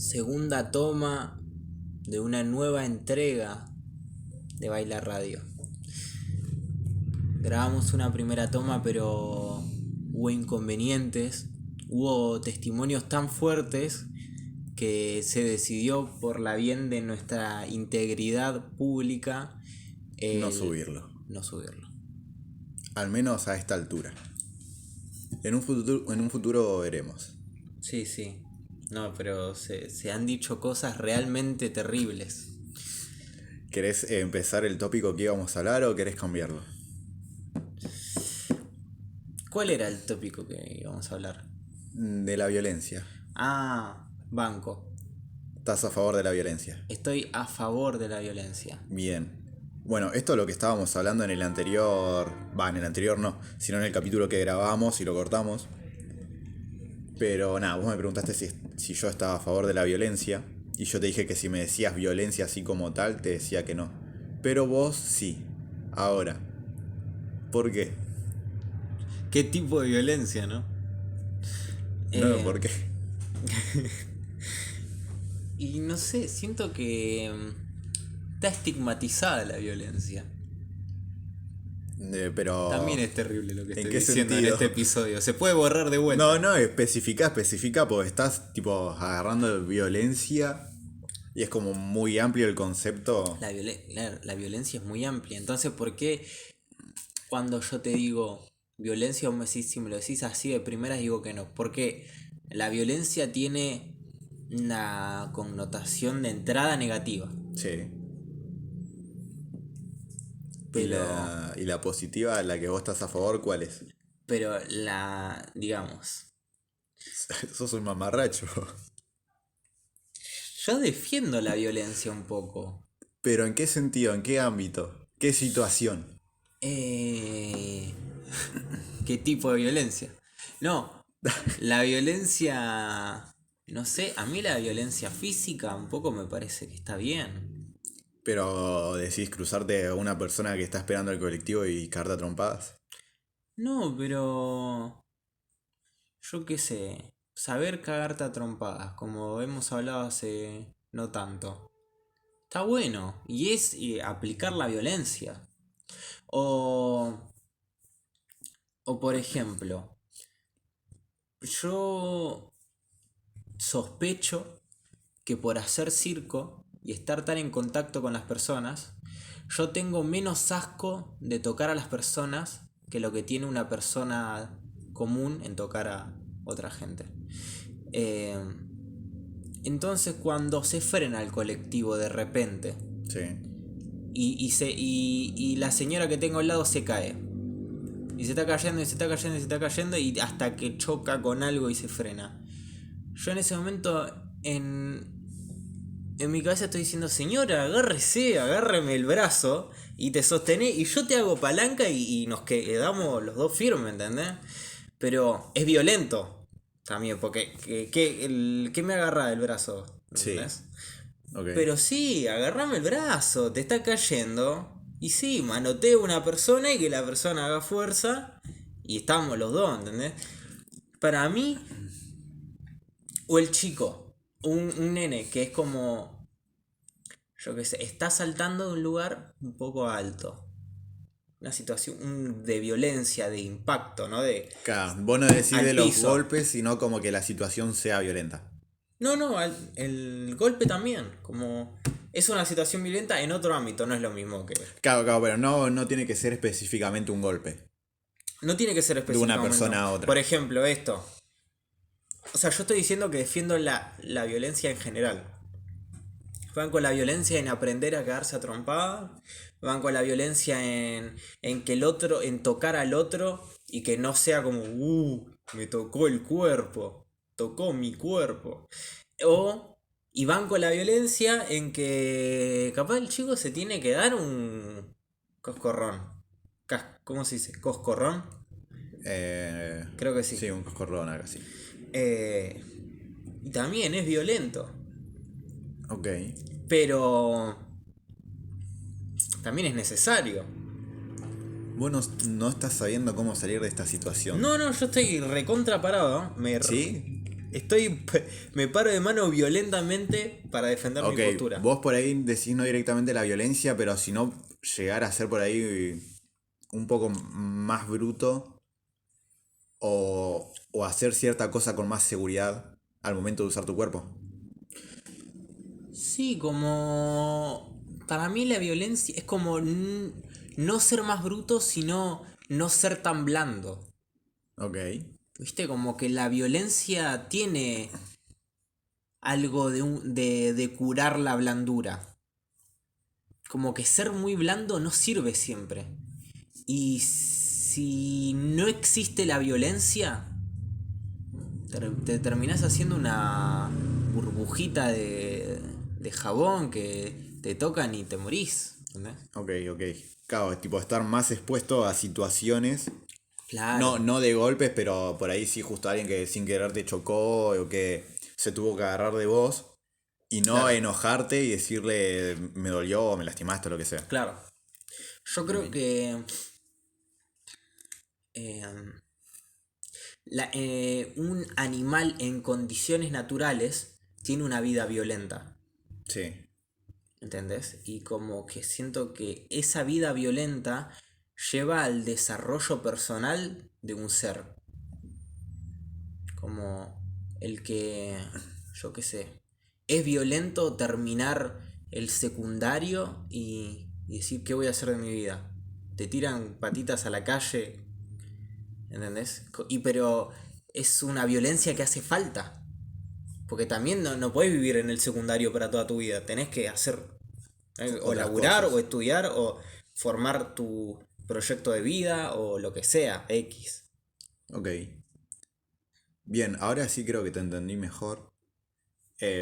segunda toma de una nueva entrega de Baila Radio. Grabamos una primera toma, pero hubo inconvenientes, hubo testimonios tan fuertes que se decidió por la bien de nuestra integridad pública No subirlo. no subirlo. Al menos a esta altura. En un futuro veremos. Sí. No, pero se han dicho cosas realmente terribles. ¿Querés empezar el tópico que íbamos a hablar o querés cambiarlo? ¿Cuál era el tópico que íbamos a hablar? De la violencia. Banco. ¿Estás a favor de la violencia? Estoy a favor de la violencia. Bien. Bueno, esto es lo que estábamos hablando en el anterior... en el anterior no, sino en el capítulo que grabamos y lo cortamos. Pero nada, vos me preguntaste si yo estaba a favor de la violencia. Y yo te dije que si me decías violencia así como tal, te decía que no. Pero vos sí. Ahora, ¿por qué? ¿Qué tipo de violencia, no? No, ¿por qué? Y no sé, siento que está estigmatizada la violencia. Pero... También es terrible lo que ¿en estoy qué diciendo en sentido? este episodio. Se puede borrar de vuelta. No, especifica, porque estás tipo agarrando violencia y es como muy amplio el concepto. La violencia es muy amplia. Entonces, ¿por qué cuando yo te digo violencia, vos me decís, si me lo decís así de primeras, digo que no? Porque la violencia tiene una connotación de entrada negativa. Sí. Pero, ¿Y la positiva, la que vos estás a favor, cuál es? pero digamos, Sos un mamarracho. yo defiendo la violencia un poco. ¿Pero en qué sentido? ¿En qué ámbito? ¿Qué situación? ¿Qué tipo de violencia? No, la violencia, no sé, a mí la violencia física un poco me parece que está bien. ¿Pero decís cruzarte a una persona que está esperando el colectivo y cagarte a trompadas? No, pero yo qué sé, saber cagarte a trompadas, como hemos hablado hace no tanto. Está bueno, y es aplicar la violencia. O, o por ejemplo, yo sospecho que por hacer circo y estar tan en contacto con las personas, yo tengo menos asco de tocar a las personas que lo que tiene una persona común en tocar a otra gente. Entonces cuando se frena el colectivo de repente Sí. y la señora que tengo al lado se cae, y se está cayendo y se está cayendo y se está cayendo y hasta que choca con algo y se frena, yo en ese momento en mi cabeza estoy diciendo, señora, agárreme el brazo y te sostené y yo te hago palanca y nos quedamos los dos firmes, ¿entendés? Pero es violento también, porque ¿qué me agarra del brazo? ¿Entendés? Sí. Okay. Pero sí, agarrame el brazo, te está cayendo. Y sí, manoteo a una persona y que la persona haga fuerza y estamos los dos, ¿entendés? Para mí, o el chico, un nene que es como, yo qué sé, está saltando de un lugar un poco alto. Una situación de violencia, de impacto, ¿no? Claro, vos no decís al de los piso. golpes, sino como que la situación sea violenta. No, el golpe también, como es una situación violenta en otro ámbito, no es lo mismo que... Claro, pero no tiene que ser específicamente un golpe. No tiene que ser específicamente. De una persona a otra. Por ejemplo, esto. O sea, yo estoy diciendo que defiendo la violencia en general. Van con la violencia en aprender a quedarse a trompada. Van con la violencia en que el otro, en tocar al otro y que no sea como, me tocó el cuerpo, tocó mi cuerpo. Y van con la violencia en que capaz el chico se tiene que dar un coscorrón. ¿Cómo se dice? ¿Coscorrón? Creo que sí. Sí, un coscorrón, algo así. Y también es violento. Ok. Pero también es necesario. Vos no estás sabiendo cómo salir de esta situación. No, yo estoy recontra parado. ¿Sí? Me paro de mano violentamente para defender Ok, mi postura. vos por ahí decís no directamente la violencia, pero si no llegar a ser por ahí un poco más bruto o hacer cierta cosa con más seguridad al momento de usar tu cuerpo. Sí, como... Para mí la violencia es como no ser más bruto, sino no ser tan blando. Ok, ¿Viste? Como que la violencia tiene algo de curar la blandura. Como que ser muy blando no sirve siempre. Y si no existe la violencia, te terminás haciendo una burbujita de jabón que te tocan y te morís. ¿Entendés? ok. Claro, tipo estar más expuesto a situaciones, Claro, no de golpes, pero por ahí sí justo alguien que sin querer te chocó o que se tuvo que agarrar de vos y no claro, enojarte y decirle me dolió o me lastimaste o lo que sea. claro. Yo Ok, creo que eh, un animal en condiciones naturales tiene una vida violenta. sí, ¿Entendés? Y como que siento que esa vida violenta lleva al desarrollo personal de un ser. Como el que, yo qué sé, es violento terminar el secundario y decir qué voy a hacer de mi vida. Te tiran patitas a la calle, ¿entendés? Y pero es una violencia que hace falta. Porque también no podés vivir en el secundario para toda tu vida. Tenés que hacer o otras laburar o cosas. estudiar o formar tu proyecto de vida o lo que sea, X. Ok. Bien, ahora sí creo que te entendí mejor.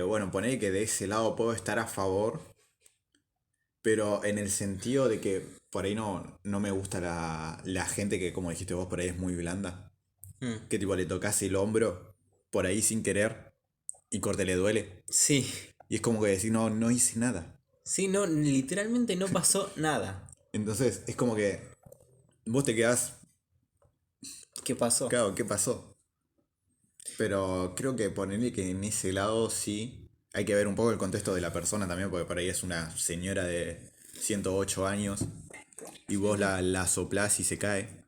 Bueno, poner que de ese lado puedo estar a favor, pero en el sentido de que por ahí no me gusta la gente que, como dijiste vos, por ahí es muy blanda. Mm. Que tipo le tocas el hombro por ahí sin querer y corte le duele. Sí, Y es como que decir, no hice nada. sí, no, literalmente no pasó nada. Entonces es como que vos te quedás, ¿Qué pasó? claro, ¿qué pasó? Pero creo que ponerle que en ese lado sí hay que ver un poco el contexto de la persona también, porque por ahí es una señora de 108 años y vos la soplás y se cae.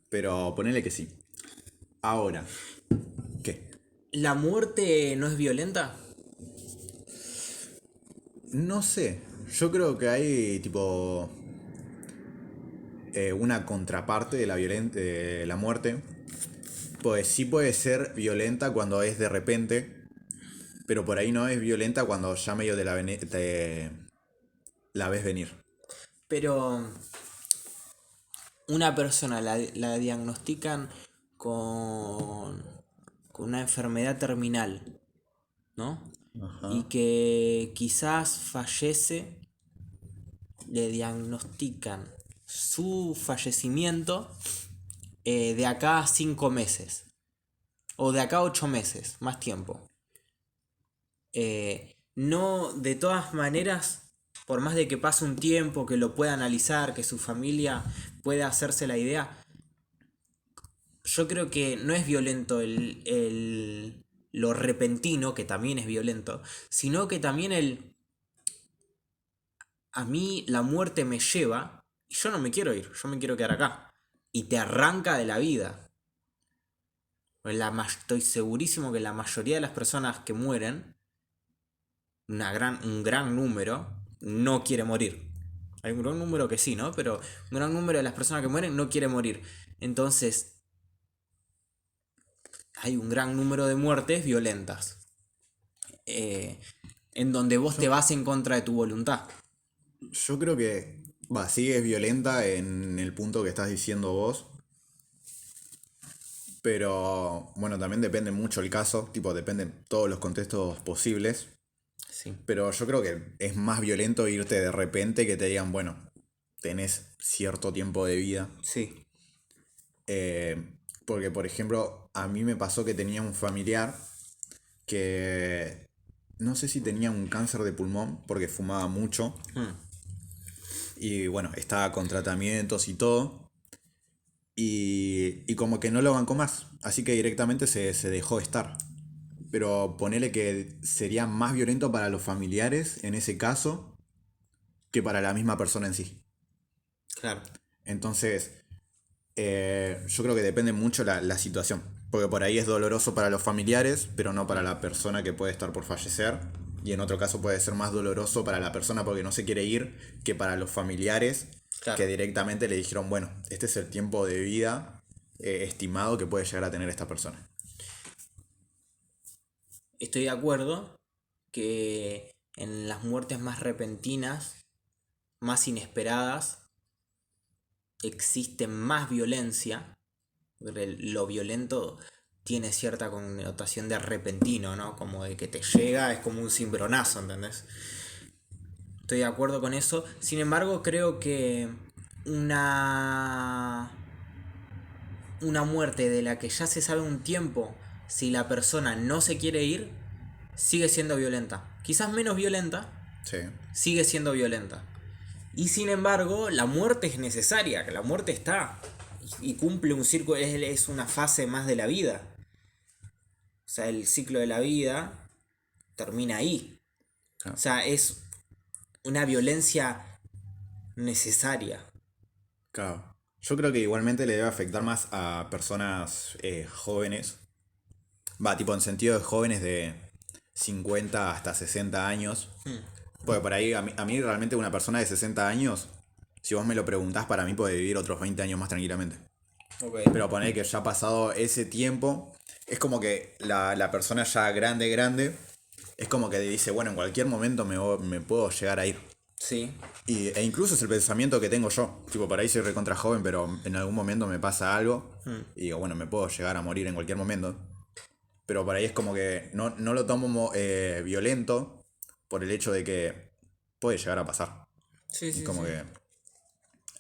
Pero ponele que sí. Ahora, ¿qué? ¿La muerte no es violenta? No sé. Yo creo que hay tipo una contraparte de de la muerte. Pues sí puede ser violenta cuando es de repente, pero por ahí no es violenta cuando ya medio te la ves venir. Pero una persona la diagnostican con una enfermedad terminal, ¿no? Y Ajá. que quizás fallece, le diagnostican su fallecimiento de acá a 5 meses. O de acá a 8 meses, más tiempo. No, de todas maneras, por más de que pase un tiempo, que lo pueda analizar, que su familia pueda hacerse la idea, yo creo que no es violento lo repentino, que también es violento, sino que también a mí la muerte me lleva y yo no me quiero ir, yo me quiero quedar acá. Y te arranca de la vida. Estoy segurísimo que la mayoría de las personas que mueren, un gran número, no quiere morir. Hay un gran número que sí, ¿no? Pero un gran número de las personas que mueren no quiere morir. Entonces, hay un gran número de muertes violentas. eh, en donde vos te Yo, vas en contra de tu voluntad. yo creo que, va, sí es violenta en el punto que estás diciendo vos, pero bueno, también depende mucho el caso, tipo, dependen todos los contextos posibles, Sí. pero yo creo que es más violento irte de repente que te digan, bueno, tenés cierto tiempo de vida. Sí. Porque, por ejemplo, a mí me pasó que tenía un familiar que no sé si tenía un cáncer de pulmón porque fumaba mucho Mm. y bueno, estaba con tratamientos y todo. Y como que no lo bancó más, así que directamente se dejó estar. pero ponele que sería más violento para los familiares en ese caso que para la misma persona en sí. Claro. Entonces, yo creo que depende mucho la situación. Porque por ahí es doloroso para los familiares, pero no para la persona que puede estar por fallecer. Y en otro caso puede ser más doloroso para la persona porque no se quiere ir que para los familiares Claro. que directamente le dijeron, bueno, este es el tiempo de vida estimado que puede llegar a tener esta persona. Estoy de acuerdo que en las muertes más repentinas, más inesperadas, existe más violencia. Lo violento tiene cierta connotación de repentino, ¿no? Como de que te llega, es como un cimbronazo, ¿entendés? Estoy de acuerdo con eso. Sin embargo, creo que una una muerte de la que ya se sabe un tiempo, si la persona no se quiere ir, sigue siendo violenta. Quizás menos violenta, Sí, sigue siendo violenta. Y sin embargo, la muerte es necesaria, que la muerte está y cumple un círculo, es una fase más de la vida. O sea, el ciclo de la vida termina ahí. O claro. sea, es una violencia necesaria. Claro. Yo creo que igualmente le debe afectar más a personas jóvenes. Va, tipo en sentido de jóvenes de 50 hasta 60 años. Porque por ahí, a mí realmente una persona de 60 años, si vos me lo preguntás, para mí puede vivir otros 20 años más tranquilamente. Ok. Pero poner que ya ha pasado ese tiempo, es como que la persona ya grande, grande, es como que dice, bueno, en cualquier momento me puedo llegar a ir. Sí. E incluso es el pensamiento que tengo yo. Tipo, por ahí soy recontra joven, pero en algún momento me pasa algo. Y digo, bueno, me puedo llegar a morir en cualquier momento. Pero por ahí es como que no lo tomo violento por el hecho de que puede llegar a pasar. Sí, Y sí, como sí. que,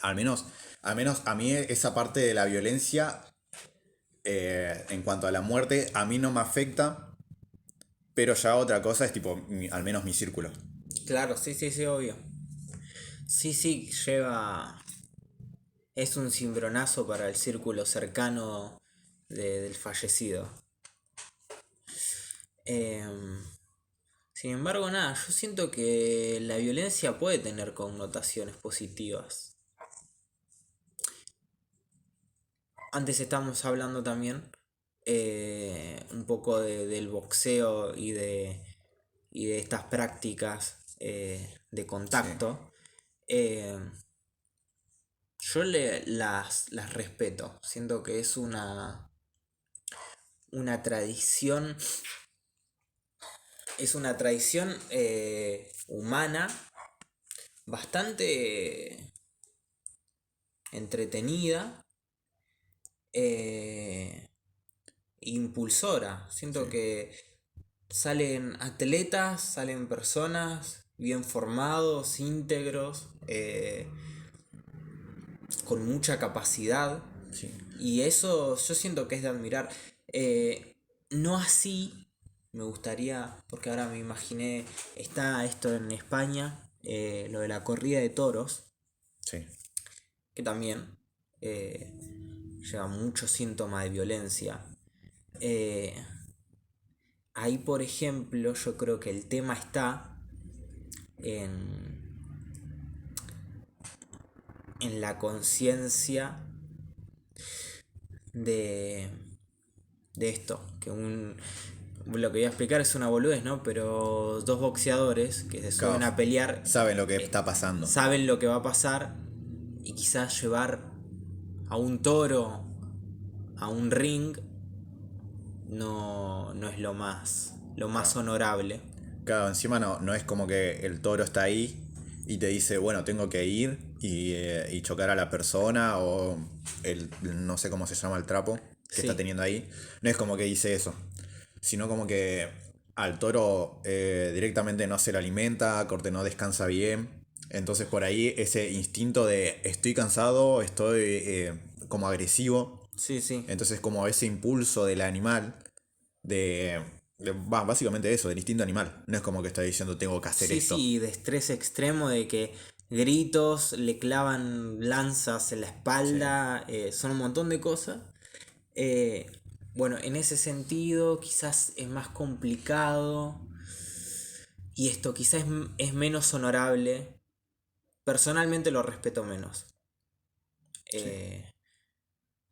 al menos a mí esa parte de la violencia, en cuanto a la muerte, a mí no me afecta. Pero ya otra cosa es tipo, al menos mi círculo. Claro, sí, sí, sí, obvio. Sí, sí, lleva. Es un cimbronazo para el círculo cercano del fallecido. Em, Sin embargo, nada, yo siento que la violencia puede tener connotaciones positivas. Antes estábamos hablando también un poco del boxeo y de estas prácticas de Sí, contacto. Eh, yo las respeto. Siento que es una tradición. Es una tradición humana bastante entretenida, eh, impulsora. Siento sí, que salen atletas, salen personas bien formados, íntegros, con mucha capacidad. sí. Y eso yo siento que es de admirar. No así, me gustaría, porque ahora me imaginé, está esto en España, lo de la corrida de toros, Sí. que también eh, lleva mucho síntoma de violencia. Eh, Ahí, por ejemplo, yo creo que el tema está en, en la conciencia de, de esto, que lo que voy a explicar es una boludez, ¿no? Pero dos boxeadores que se suben Claro, a pelear saben lo que está pasando. saben lo que va a pasar y quizás llevar a un toro a un ring no es lo más Claro. honorable. Claro, encima no es como que el toro está ahí y te dice, bueno, tengo que ir y chocar a la persona o no sé cómo se llama el trapo que está Sí, teniendo ahí. No es como que dice eso, sino como que al toro directamente no se le alimenta, corte no descansa bien. Entonces por ahí ese instinto de estoy cansado, estoy como agresivo. sí, sí. Entonces como ese impulso del animal básicamente eso, del instinto animal. No es como que está diciendo tengo que hacer Sí, esto. sí, y de estrés extremo de que gritos, le clavan lanzas en la Sí, espalda, son un montón de cosas. Eh, Bueno, en ese sentido quizás es más complicado y esto quizás es menos honorable. Personalmente lo respeto menos. Sí. Eh,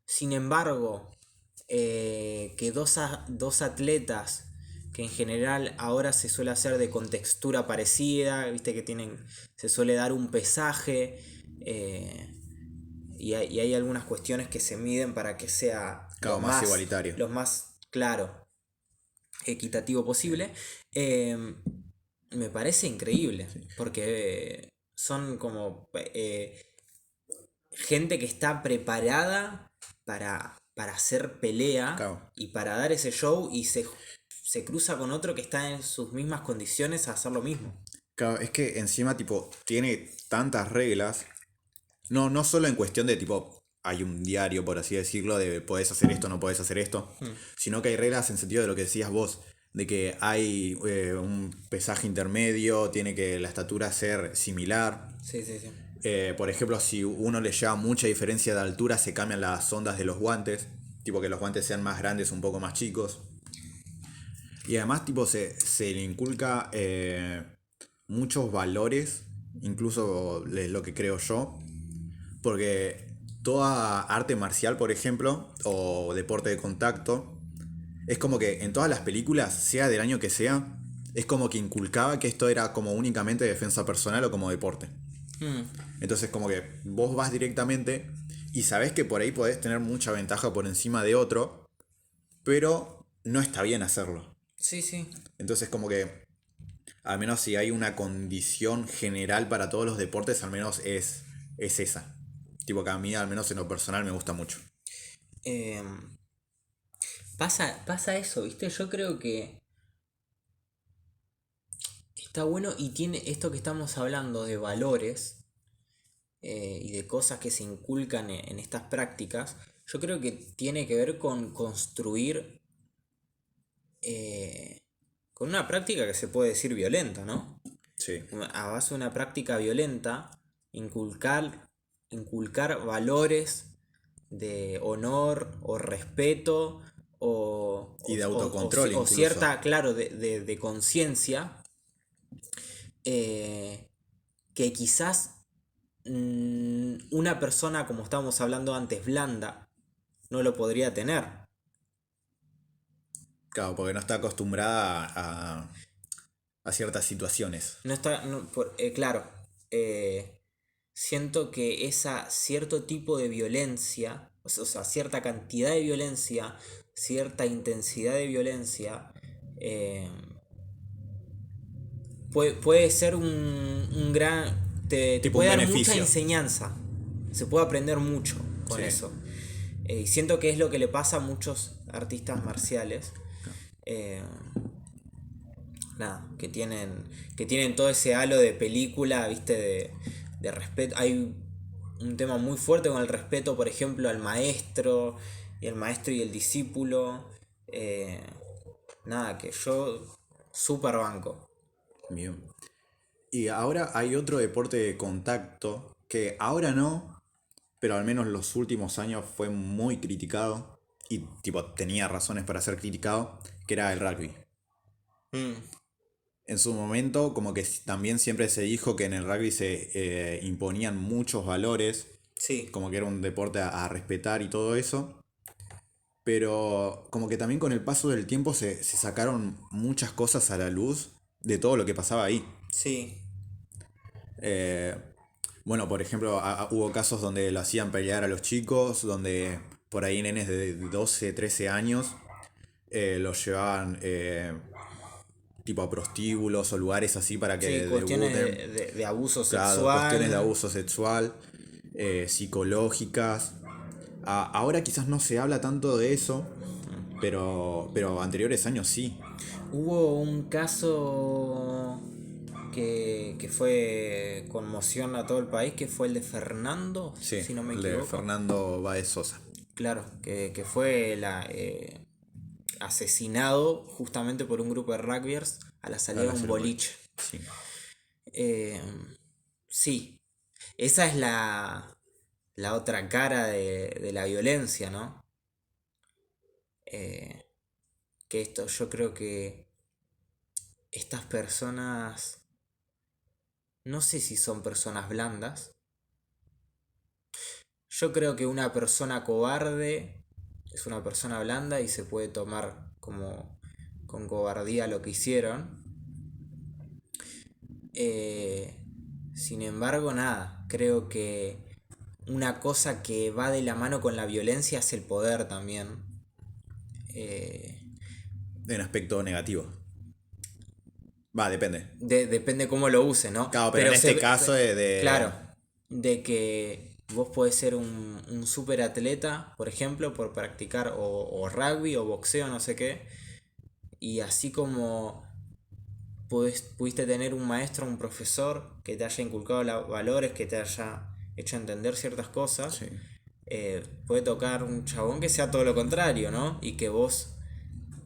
Sin embargo, que dos atletas que en general ahora se suele hacer de contextura parecida, viste que se suele dar un pesaje, y hay algunas cuestiones que se miden para que sea Claro, más igualitario. lo más claro, equitativo posible. eh, Me parece increíble, Sí. porque son como gente que está preparada para hacer pelea Claro. y para dar ese show y se cruza con otro que está en sus mismas condiciones a hacer lo mismo. Claro, es que encima, tipo, tiene tantas reglas. No, no solo en cuestión de tipo, hay un diario, por así decirlo, de podés hacer esto, no podés hacer esto, Hmm. sino que hay reglas en sentido de lo que decías vos, de que hay un pesaje intermedio, tiene que la estatura ser similar. Sí, sí, sí. Por ejemplo, si uno le lleva mucha diferencia de altura, se cambian las ondas de los guantes, tipo que los guantes sean más grandes, un poco más chicos. Y además, tipo, se le inculca muchos valores, incluso es lo que creo yo, porque toda arte marcial, por ejemplo, o deporte de contacto, es como que en todas las películas, sea del año que sea, es como que inculcaba que esto era como únicamente defensa personal o como deporte. Hmm. Entonces como que vos vas directamente y sabés que por ahí podés tener mucha ventaja por encima de otro, pero no está bien hacerlo. Sí, sí. Entonces como que, al menos si hay una condición general para todos los deportes, al menos es esa. Tipo que a mí, al menos en lo personal, me gusta mucho. Eh, pasa eso, ¿viste? Yo creo que está bueno y tiene esto que estamos hablando de valores, y de cosas que se inculcan en estas prácticas. Yo creo que tiene que ver con construir, eh, con una práctica que se puede decir violenta, ¿no? Sí. A base de una práctica violenta, inculcar valores de honor o respeto Y de autocontrol o incluso. cierta, claro, de conciencia, eh, que quizás una persona, como estábamos hablando antes, blanda, no lo podría tener. Claro, porque no está acostumbrada a ciertas situaciones. No está, claro, eh, siento que esa cierto tipo de violencia, o sea, cierta cantidad de violencia, cierta intensidad de violencia, eh, puede ser un gran, te Tipo un puede dar mucha beneficio. enseñanza, se puede aprender mucho con Sí. eso. Y siento que es lo que le pasa a muchos artistas marciales. eh, Nada, que tienen todo ese halo de película, viste, de respeto. Hay un tema muy fuerte con el respeto, por ejemplo, al maestro, y el maestro y el discípulo. eh, Nada, que yo super banco. Bien. Y ahora hay otro deporte de contacto que ahora no, pero al menos los últimos años fue muy criticado y tipo tenía razones para ser criticado, que era el rugby. Mm, En su momento, como que también siempre se dijo que en el rugby se imponían muchos valores, sí, como que era un deporte a respetar y todo eso. Pero como que también con el paso del tiempo se sacaron muchas cosas a la luz de todo lo que pasaba ahí. sí, Eh, bueno, por ejemplo, hubo casos donde lo hacían pelear a los chicos, donde por ahí nenes de 12 13 años los llevaban tipo a prostíbulos o lugares así para sí, que cuestiones debuten. de abuso Claro, cuestiones de sexual. abuso sexual, psicológicas. Ahora quizás no se habla tanto de eso, pero anteriores años sí. Hubo un caso que fue conmoción a todo el país, que fue el de Fernando, Sí, si no me el de equivoco. Fernando Baez Sosa. Claro, que fue asesinado justamente por un grupo de rugbyers a la A salida la de un boliche. Sí. Eh, sí, esa es la otra cara de la violencia, ¿no? eh, que esto, yo creo que estas personas, no sé si son personas blandas. Yo creo que una persona cobarde es una persona blanda y se puede tomar como con cobardía lo que hicieron. Eh, Sin embargo, nada, creo que una cosa que va de la mano con la violencia es el poder también. Eh, En aspecto negativo. Va, depende. Depende cómo lo use, ¿no? Claro, pero en este caso claro, de que vos podés ser un super atleta, por ejemplo, por practicar o rugby o boxeo, no sé qué, y así como pudiste tener un maestro, un profesor que te haya inculcado valores, que te haya hecho entender ciertas cosas, Sí. puede tocar un chabón que sea todo lo contrario, ¿no? Y que vos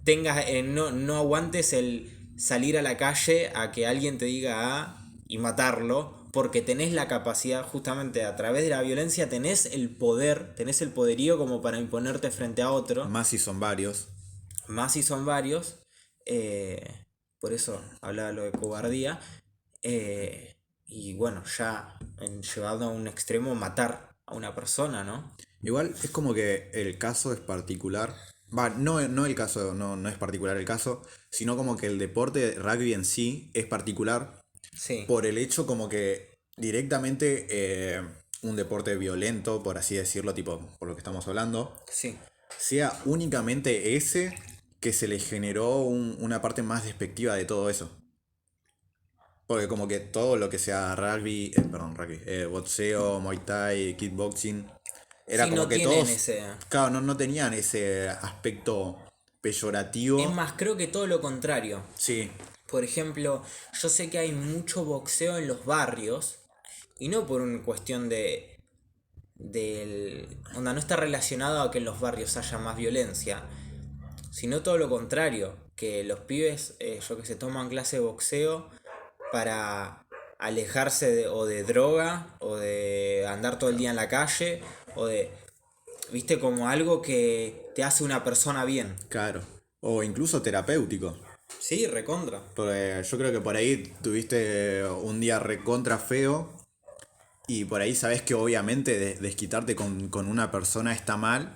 tengas, no aguantes el salir a la calle a que alguien te diga y matarlo, porque tenés la capacidad, justamente a través de la violencia, tenés el poder, tenés el poderío como para imponerte frente a otro, Más si son varios. más si son varios, por eso hablaba lo de cobardía, y bueno, ya llevado a un extremo, matar a una persona, ¿no? Igual es como que el caso es particular. Va, no el caso, no es particular el caso, sino como que el deporte de rugby en sí es particular Sí, por el hecho como que directamente un deporte violento, por así decirlo, tipo por lo que estamos hablando, sí. sea únicamente ese que se le generó una parte más despectiva de todo eso. Porque como que todo lo que sea rugby, boxeo, muay thai, kickboxing, era Sí, como no que tienen todos, ese... claro, no tenían ese aspecto Es peyorativo. más, creo que todo lo contrario. Sí, Por ejemplo, yo sé que hay mucho boxeo en los barrios y no por una cuestión onda, no está relacionado a que en los barrios haya más violencia, sino todo lo contrario, que los pibes, yo que sé, toman clase de boxeo para alejarse o de droga o de andar todo el día en la calle o de, viste, como algo que te hace una persona bien. claro. O incluso terapéutico. Sí, recontra. Porque yo creo que por ahí tuviste un día recontra feo y por ahí sabes que obviamente desquitarte con una persona está mal,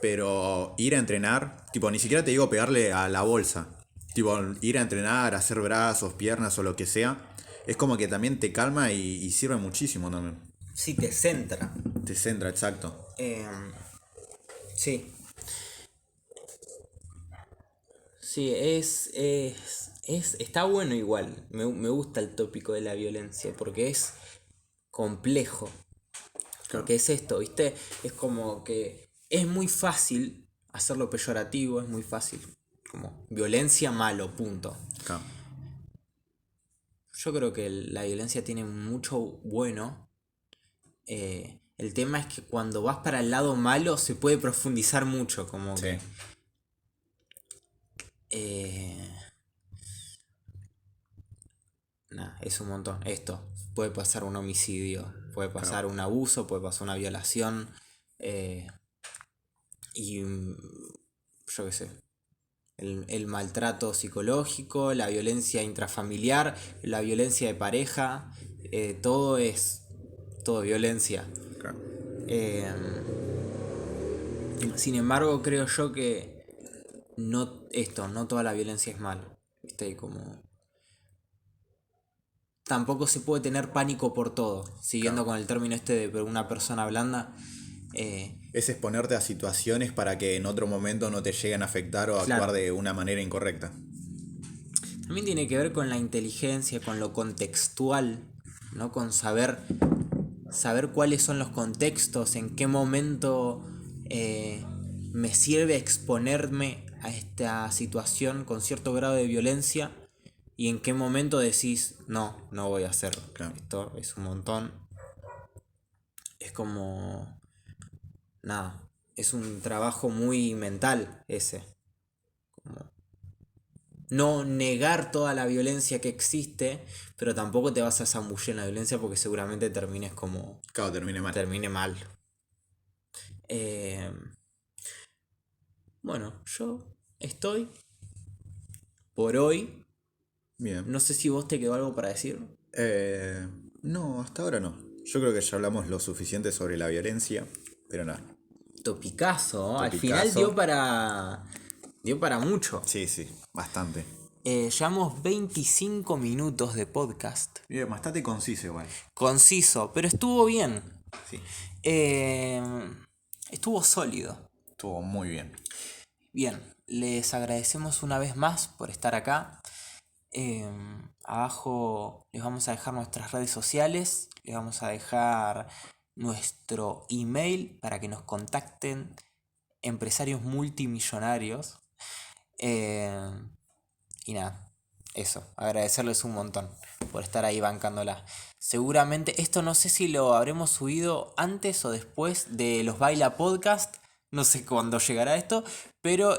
pero ir a entrenar, tipo, ni siquiera te digo pegarle a la bolsa, tipo, ir a entrenar, hacer brazos, piernas o lo que sea, es como que también te calma y sirve muchísimo también. Sí, te centra. Te centra, exacto. Em, sí, sí, está bueno igual. Me gusta el tópico de la violencia porque es complejo. Claro. Porque es esto, ¿viste? Es como que es muy fácil hacerlo peyorativo, es muy fácil. Como violencia malo, punto. Claro. Yo creo que la violencia tiene mucho bueno. El tema es que cuando vas para el lado malo se puede profundizar mucho, como Sí, que... eh, Nah, es un montón. Esto, puede pasar un homicidio, puede pasar claro. un abuso, puede pasar una violación. eh, y yo qué sé. El maltrato psicológico, la violencia intrafamiliar, la violencia de pareja. Todo es. Todo violencia. Claro. Eh, Sin embargo, creo yo que no toda la violencia es mala. ¿Viste? Y como tampoco se puede tener pánico por todo. Siguiendo Claro. con el término este de una persona blanda. Es exponerte a situaciones para que en otro momento no te lleguen a afectar o actuar Claro. de una manera incorrecta. También tiene que ver con la inteligencia, con lo contextual, ¿no? Con saber cuáles son los contextos, en qué momento me sirve exponerme a esta situación con cierto grado de violencia y en qué momento decís, no voy a hacerlo. Claro. Esto es un montón. Es como... Nada, es un trabajo muy mental ese. No negar toda la violencia que existe, pero tampoco te vas a zambullir en la violencia porque seguramente termines como... Claro, termine mal. termine mal. Eh, Bueno, yo estoy por hoy. Bien. No sé si vos te quedó algo para decir. No, hasta ahora no. Yo creo que ya hablamos lo suficiente sobre la violencia, pero nada. Topicazo, ¿no? Al final Topicazo. dio para mucho. Sí, sí, bastante. Llevamos 25 minutos de podcast. Bien, bastante conciso igual. Conciso, pero estuvo bien. Sí, Estuvo sólido. estuvo muy bien. Bien, les agradecemos una vez más por estar acá. Abajo les vamos a dejar nuestras redes sociales, les vamos a dejar nuestro email para que nos contacten, empresarios multimillonarios. Y nada, eso, agradecerles un montón por estar ahí bancándola. Seguramente esto no sé si lo habremos subido antes o después de los Baila Podcast, no sé cuándo llegará esto, pero